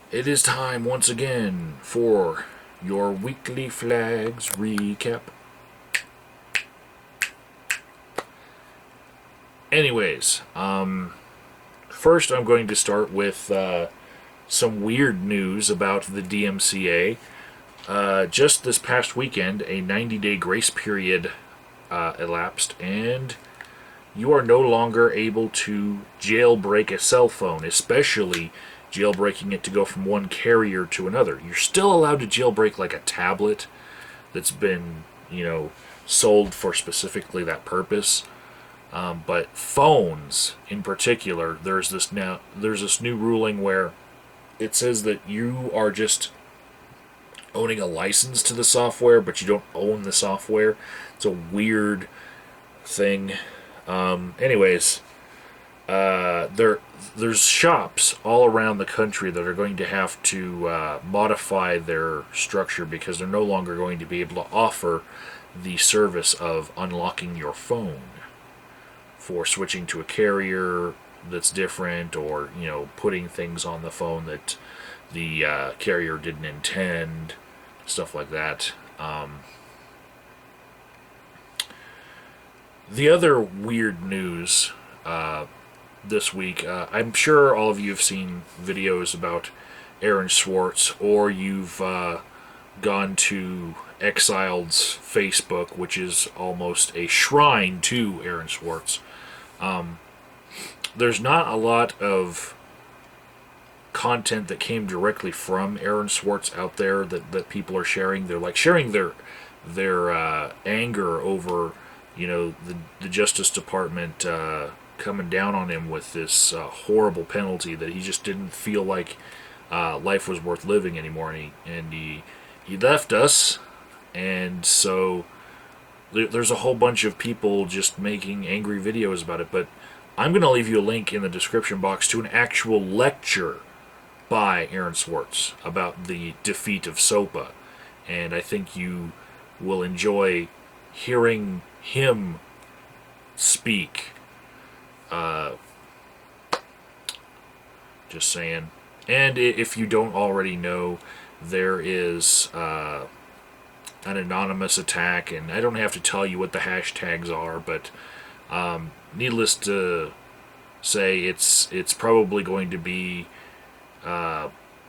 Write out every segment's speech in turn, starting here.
It is time once again for your weekly flags recap. Anyways, first I'm going to start with some weird news about the DMCA. Just this past weekend, a 90-day grace period elapsed, and you are no longer able to jailbreak a cell phone, especially jailbreaking it to go from one carrier to another. You're still allowed to jailbreak like a tablet that's been, sold for specifically that purpose. But phones, in particular, there's this new ruling where it says that you are just owning a license to the software, but you don't own the software. It's a weird thing. Anyways, there's shops all around the country that are going to have to modify their structure because they're no longer going to be able to offer the service of unlocking your phone for switching to a carrier that's different, or putting things on the phone that the carrier didn't intend, stuff like that. The other weird news this week, I'm sure all of you have seen videos about Aaron Swartz, or you've gone to Exiled's Facebook, which is almost a shrine to Aaron Swartz. There's not a lot of content that came directly from Aaron Swartz out there that people are sharing. They're like sharing their anger over the Justice Department coming down on him with this horrible penalty that he just didn't feel like life was worth living anymore, and he left us, and so there's a whole bunch of people just making angry videos about it. But I'm going to leave you a link in the description box to an actual lecture by Aaron Swartz about the defeat of SOPA, and I think you will enjoy hearing him speak. Just saying. And if you don't already know, there is an anonymous attack, and I don't have to tell you what the hashtags are, but needless to say, it's probably going to be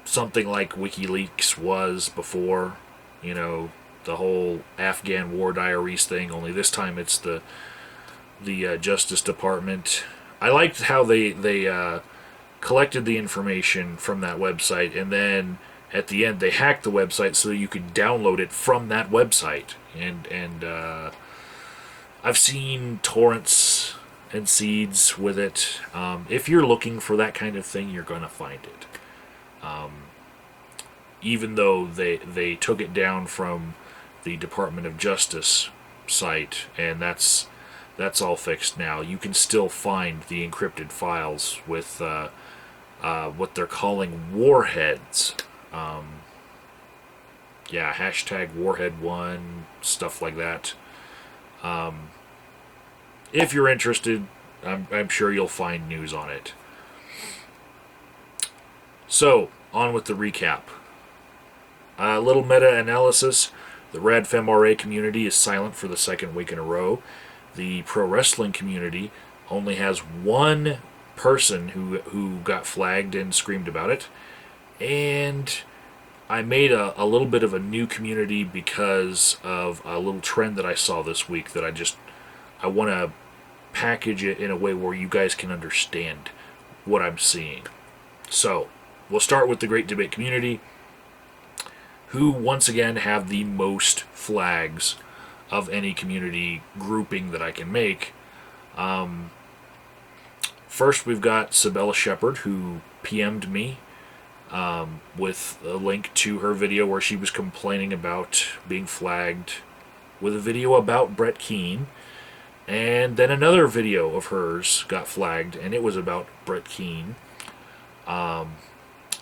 something like WikiLeaks was before, the whole Afghan War Diaries thing, only this time it's the Justice Department. I liked how they collected the information from that website, and then at the end they hacked the website so you could download it from that website. And I've seen torrents and seeds with it. If you're looking for that kind of thing, you're going to find it. Even though they took it down from the Department of Justice site, and that's all fixed now, you can still find the encrypted files with what they're calling warheads. Hashtag Warhead1, stuff like that. If you're interested, I'm sure you'll find news on it. So, on with the recap. A little meta-analysis. The RadFemRA community is silent for the second week in a row. The pro wrestling community only has one person who got flagged and screamed about it. And I made a little bit of a new community because of a little trend that I saw this week that I want to package it in a way where you guys can understand what I'm seeing. So, we'll start with the Great Debate community, who once again have the most flags of any community grouping that I can make. First, we've got SabellaShepard, who PM'd me with a link to her video where she was complaining about being flagged with a video about BrettKeane. And then another video of hers got flagged, and it was about BrettKeane.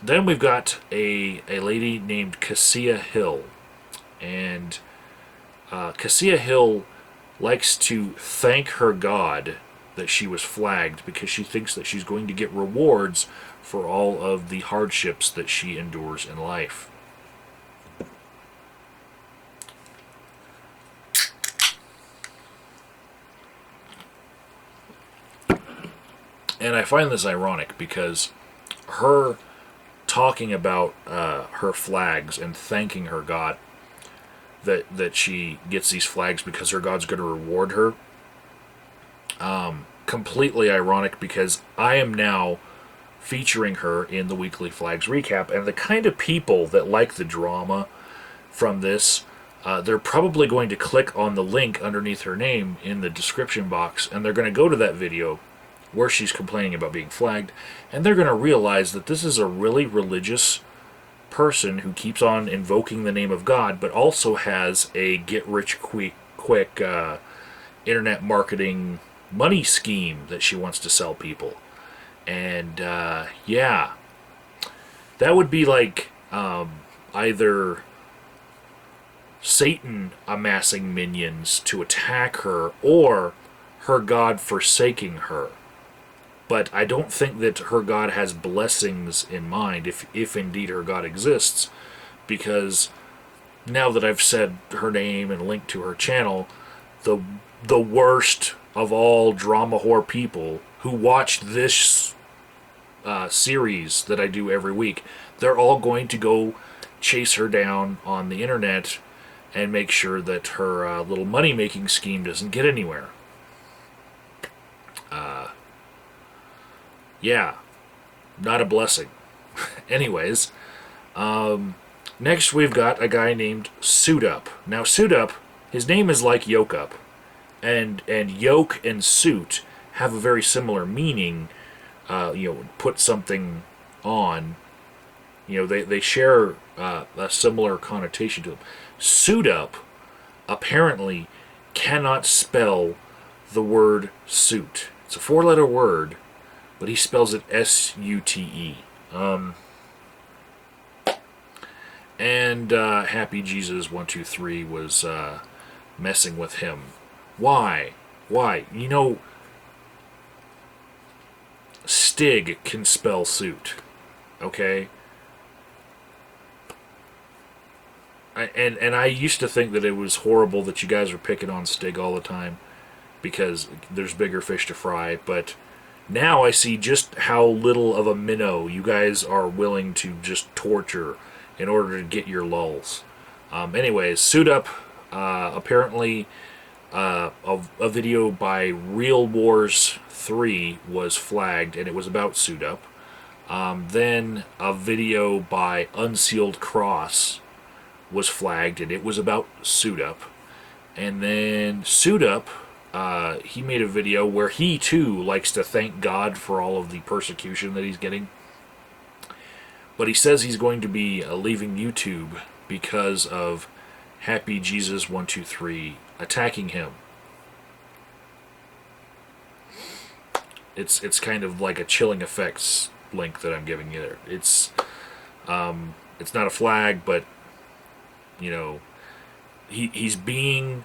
Then we've got a lady named Cassia Hill. And Cassia Hill likes to thank her God that she was flagged because she thinks that she's going to get rewards for all of the hardships that she endures in life. And I find this ironic because her talking about her flags and thanking her God that she gets these flags because her God's going to reward her. Completely ironic because I am now featuring her in the weekly flags recap, and the kind of people that like the drama from this, they're probably going to click on the link underneath her name in the description box, and they're going to go to that video where she's complaining about being flagged, and they're going to realize that this is a really religious person who keeps on invoking the name of God, but also has a get-rich-quick internet marketing money scheme that she wants to sell people. And yeah, that would be like either Satan amassing minions to attack her or her God forsaking her. But I don't think that her God has blessings in mind, if indeed her God exists, because now that I've said her name and linked to her channel, the worst of all drama whore people who watched this series that I do every week, they're all going to go chase her down on the internet and make sure that her little money-making scheme doesn't get anywhere. Yeah, not a blessing. Anyways, next we've got a guy named SuteUp. Now, SuteUp, his name is like Eopyk, and yoke and suit have a very similar meaning. Put something on. They share a similar connotation to them. SuteUp apparently cannot spell the word suit. It's a 4-letter word, but he spells it S-U-T-E. And Happy Jesus 123 was messing with him. Why? Stig can spell suit. Okay? And I used to think that it was horrible that you guys were picking on Stig all the time because there's bigger fish to fry, but now I see just how little of a minnow you guys are willing to just torture in order to get your lulls. Anyways, SuteUp, apparently a video by RealmwarssIII was flagged, and it was about SuteUp. Then a video by Unsealedcross was flagged, and it was about SuteUp. And then SuteUp, he made a video where he too likes to thank God for all of the persecution that he's getting. But he says he's going to be leaving YouTube because of Happy Jesus 123 attacking him. It's kind of like a chilling effects link that I'm giving you there. It's not a flag, but he's being,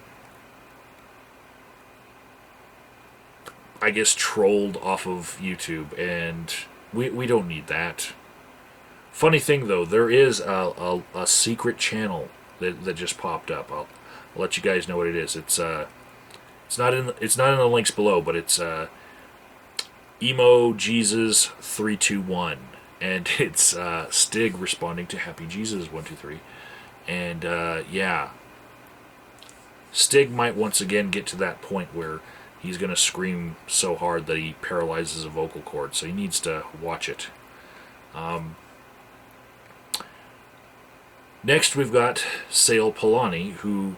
I guess, trolled off of YouTube, and we don't need that. Funny thing though, there is a secret channel that just popped up. I'll let you guys know what it is. It's not in the links below, but it's Emo Jesus 321, and it's Stig responding to Happy Jesus 123, and yeah, Stig might once again get to that point where he's going to scream so hard that he paralyzes a vocal cord, so he needs to watch it. Next, we've got SaelPalani, who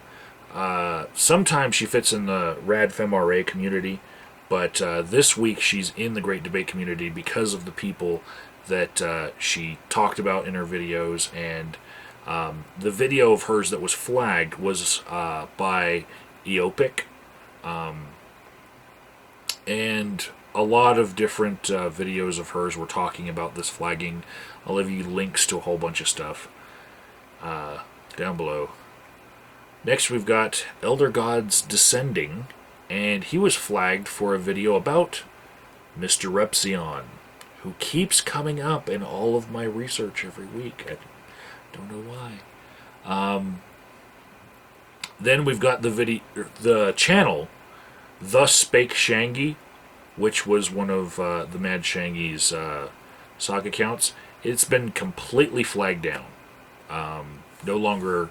sometimes she fits in the RadFemRA community, but this week she's in the Great Debate community because of the people that she talked about in her videos, and the video of hers that was flagged was by Eopyk, and a lot of different videos of hers were talking about this flagging. I'll leave you links to a whole bunch of stuff down below. Next we've got ElderGodsDescending, and he was flagged for a video about MrRepzion, who keeps coming up in all of my research every week. I don't know why. Then we've got the channel Thusspakeshangi, which was one of the Mad Shangi's sock accounts. It's been completely flagged down. No longer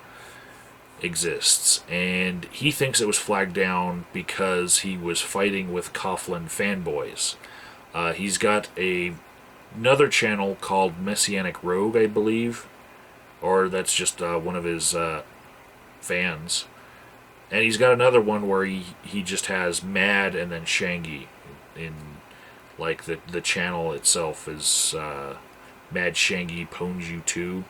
exists. And he thinks it was flagged down because he was fighting with Coughlan fanboys. He's got another channel called messianicrogue, I believe. Or that's just one of his fans. And he's got another one where he just has Mad and then Shangi. In like the channel itself is Mad Shangi Ponju 2.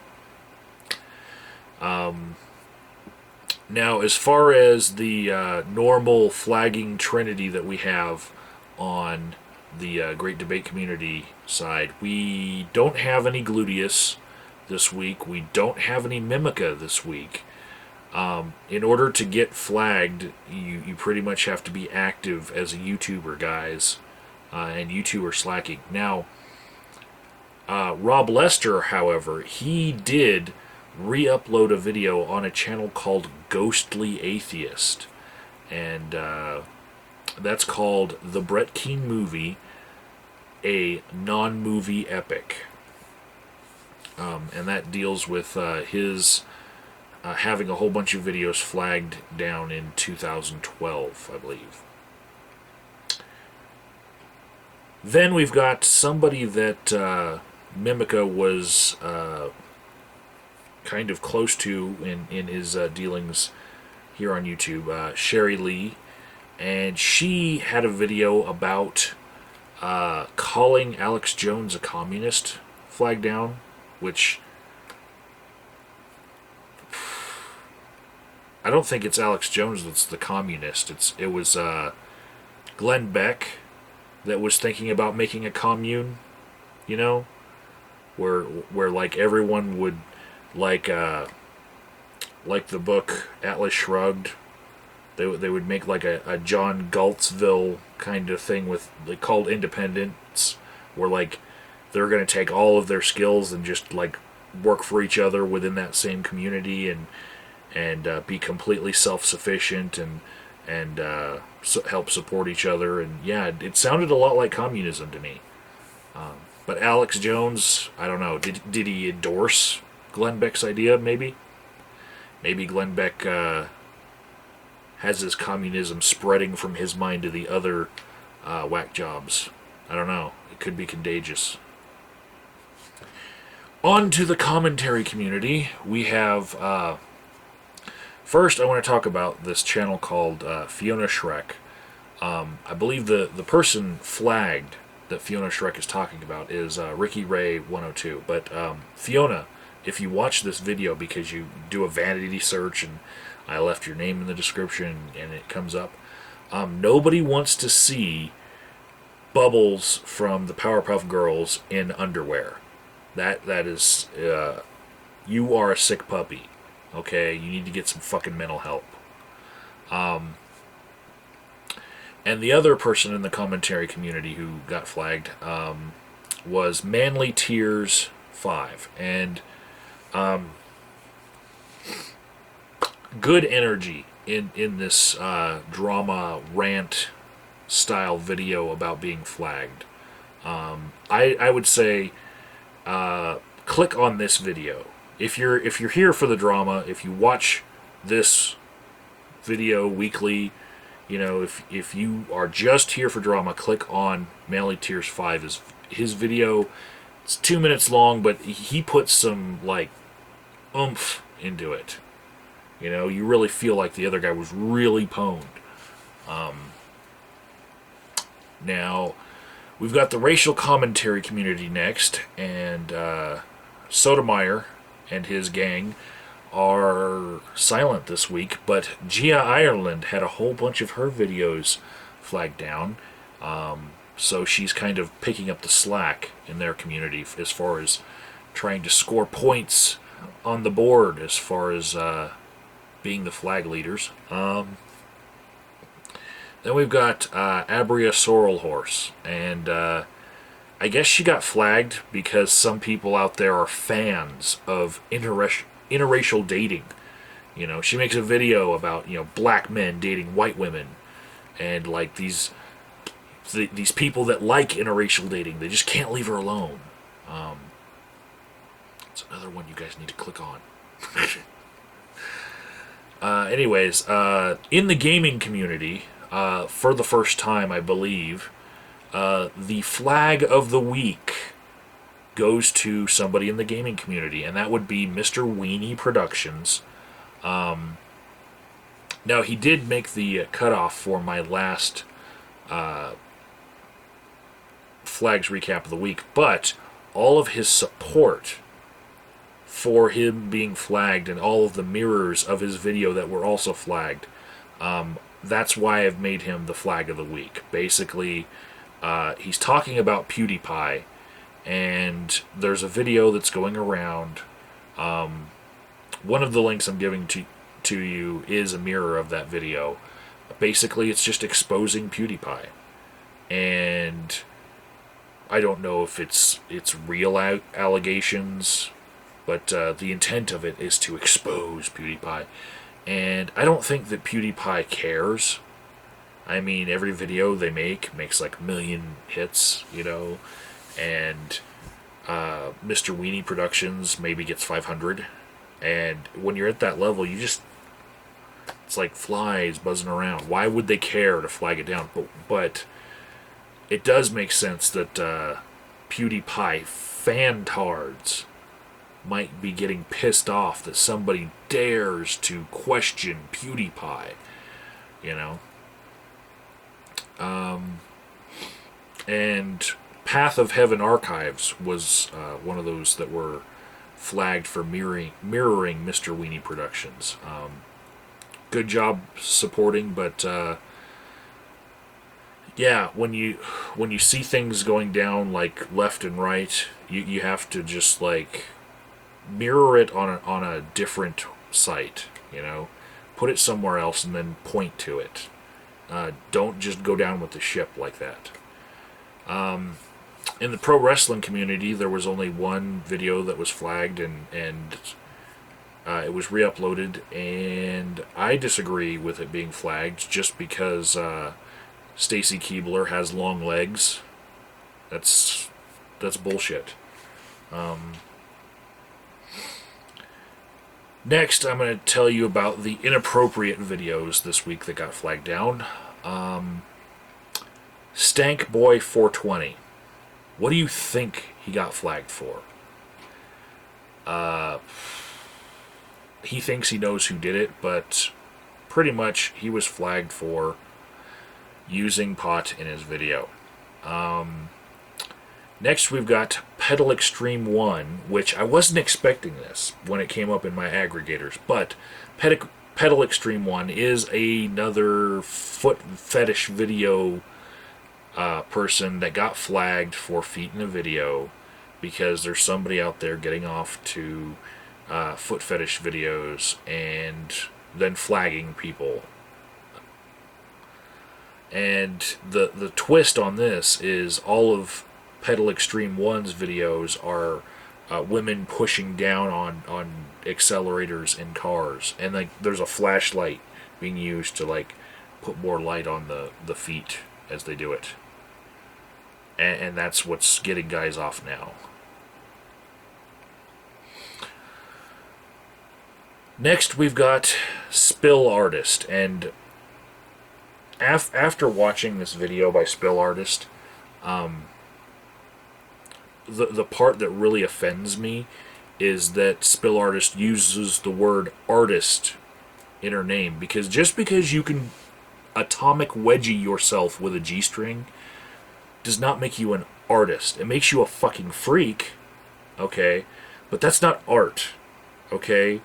Now, as far as the normal flagging trinity that we have on the Great Debate Community side, we don't have any Gluteus this week. We don't have any Mimica this week. In order to get flagged, you pretty much have to be active as a YouTuber, guys, and YouTube are slacking. Now, Rob Lester, however, he did re-upload a video on a channel called Ghostly Atheist, and that's called The BrettKeane Movie, a non-movie epic, and that deals with his having a whole bunch of videos flagged down in 2012, I believe. Then we've got somebody that Mimica was kind of close to in his dealings here on YouTube, Sherrie Lea, and she had a video about calling Alex Jones a communist, flagged down, which I don't think it's Alex Jones that's the communist. It was Glenn Beck that was thinking about making a commune, you know, where like everyone would like the book Atlas Shrugged. They would make like a John Galtzville kind of thing with called Independence, where like they're going to take all of their skills and just like work for each other within that same community and be completely self-sufficient and help support each other. And yeah, it sounded a lot like communism to me. But Alex Jones, I don't know. Did he endorse Glenn Beck's idea? Maybe Glenn Beck has his communism spreading from his mind to the other whack jobs. I don't know. It could be contagious. On to the commentary community. We have first, I want to talk about this channel called Fiona Shrek. I believe the person flagged that Fiona Shrek is talking about is Ricky Ray 102. But Fiona, if you watch this video because you do a vanity search and I left your name in the description and it comes up, nobody wants to see Bubbles from the Powerpuff Girls in underwear. That is, you are a sick puppy. Okay, you need to get some fucking mental help. And the other person in the commentary community who got flagged was manlytearsv. And good energy in this drama rant style video about being flagged. I would say click on this video. If you're here for the drama, if you watch this video weekly, you know, if you are just here for drama, click on manlytearsv. His video, it's 2 minutes long, but he puts some like oomph into it. You know, you really feel like the other guy was really pwned. Now, we've got the racial commentary community next, and Sotomayor and his gang are silent this week, but JiaIreland had a whole bunch of her videos flagged down, so she's kind of picking up the slack in their community as far as trying to score points on the board as far as being the flag leaders. Then we've got AbreaSorrelhorse, and I guess she got flagged because some people out there are fans of interracial dating. You know, she makes a video about, you know, black men dating white women, and like these people that like interracial dating, they just can't leave her alone. It's another one you guys need to click on. Anyways, in the gaming community, for the first time, I believe, the flag of the week goes to somebody in the gaming community, and that would be MrWeenieProductions. Now, he did make the cutoff for my last flags recap of the week, but all of his support for him being flagged and all of the mirrors of his video that were also flagged, that's why I've made him the flag of the week. Basically, he's talking about PewDiePie, and there's a video that's going around. One of the links I'm giving to you is a mirror of that video. Basically, it's just exposing PewDiePie, and I don't know if it's real allegations, but the intent of it is to expose PewDiePie. And I don't think that PewDiePie cares. I mean, every video they makes like 1 million hits, you know, and MrWeenieProductions maybe gets 500. And when you're at that level, it's like flies buzzing around. Why would they care to flag it down? But it does make sense that PewDiePie fantards might be getting pissed off that somebody dares to question PewDiePie, you know. And PathOfHeavenArchives was one of those that were flagged for mirroring MrWeenieProductions. Good job supporting, but yeah, when you see things going down like left and right, you have to just like mirror it on a different site, you know. Put it somewhere else and then point to it. Don't just go down with the ship like that. In the pro wrestling community, there was only one video that was flagged, and it was re-uploaded, and I disagree with it being flagged just because Stacy Keibler has long legs. That's bullshit. Next, I'm going to tell you about the inappropriate videos this week that got flagged down. Stankboy420. What do you think he got flagged for? He thinks he knows who did it, but pretty much he was flagged for using pot in his video. Next, we've got PedalExtremeOne, which I wasn't expecting this when it came up in my aggregators, but PedalExtremeOne is another foot fetish video person that got flagged for feet in a video because there's somebody out there getting off to foot fetish videos and then flagging people. And the twist on this is all of PedalExtremeOne's videos are women pushing down on accelerators in cars, and like there's a flashlight being used to like put more light on the feet as they do it, and that's what's getting guys off now. Next, we've got Spill Artist, and after watching this video by Spill Artist, the part that really offends me is that Spill Artist uses the word artist in her name, because just because you can atomic wedgie yourself with a G-string does not make you an artist. It makes you a fucking freak, okay? But that's not art, okay?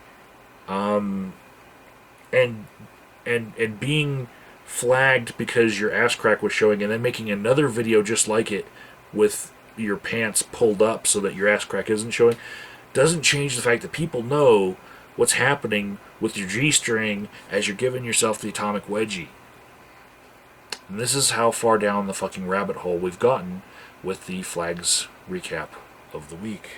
And being flagged because your ass crack was showing and then making another video just like it with your pants pulled up so that your ass crack isn't showing doesn't change the fact that people know what's happening with your G-string as you're giving yourself the atomic wedgie. And this is how far down the fucking rabbit hole we've gotten with the flags recap of the week.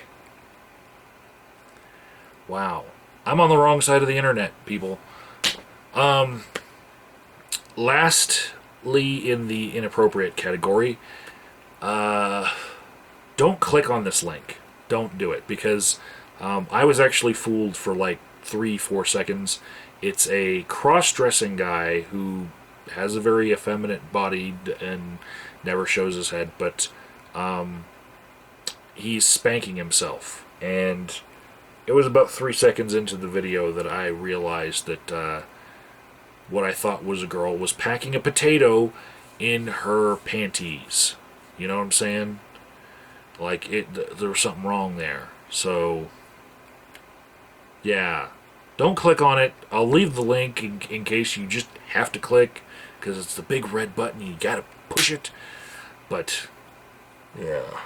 Wow. I'm on the wrong side of the internet, people. Lastly, in the inappropriate category, don't click on this link. Don't do it, because I was actually fooled for like 3-4 seconds. It's a cross-dressing guy who has a very effeminate body and never shows his head, but he's spanking himself. And it was about 3 seconds into the video that I realized that what I thought was a girl was packing a potato in her panties. You know what I'm saying? Like, there was something wrong there. So, yeah. Don't click on it. I'll leave the link in case you just have to click, because it's the big red button. You gotta push it. But, yeah.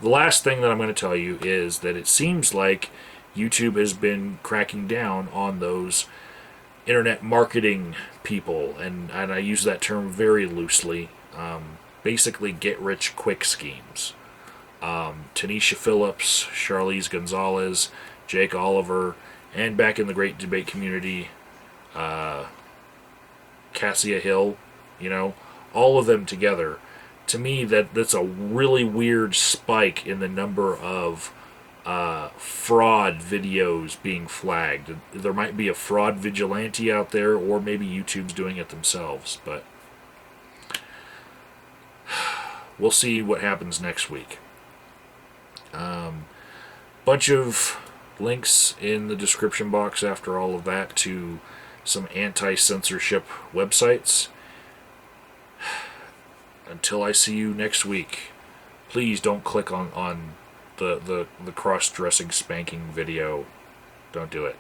The last thing that I'm going to tell you is that it seems like YouTube has been cracking down on those internet marketing people, and I use that term very loosely. Basically, get-rich-quick schemes. Tanisha Phillips, Charlize Gonzalez, Jake Oliver, and back in the great debate community, Cassia Hill, you know, all of them together. To me, that's a really weird spike in the number of fraud videos being flagged. There might be a fraud vigilante out there, or maybe YouTube's doing it themselves, but we'll see what happens next week. Bunch of links in the description box after all of that to some anti-censorship websites. Until I see you next week, please don't click on the cross-dressing spanking video. Don't do it.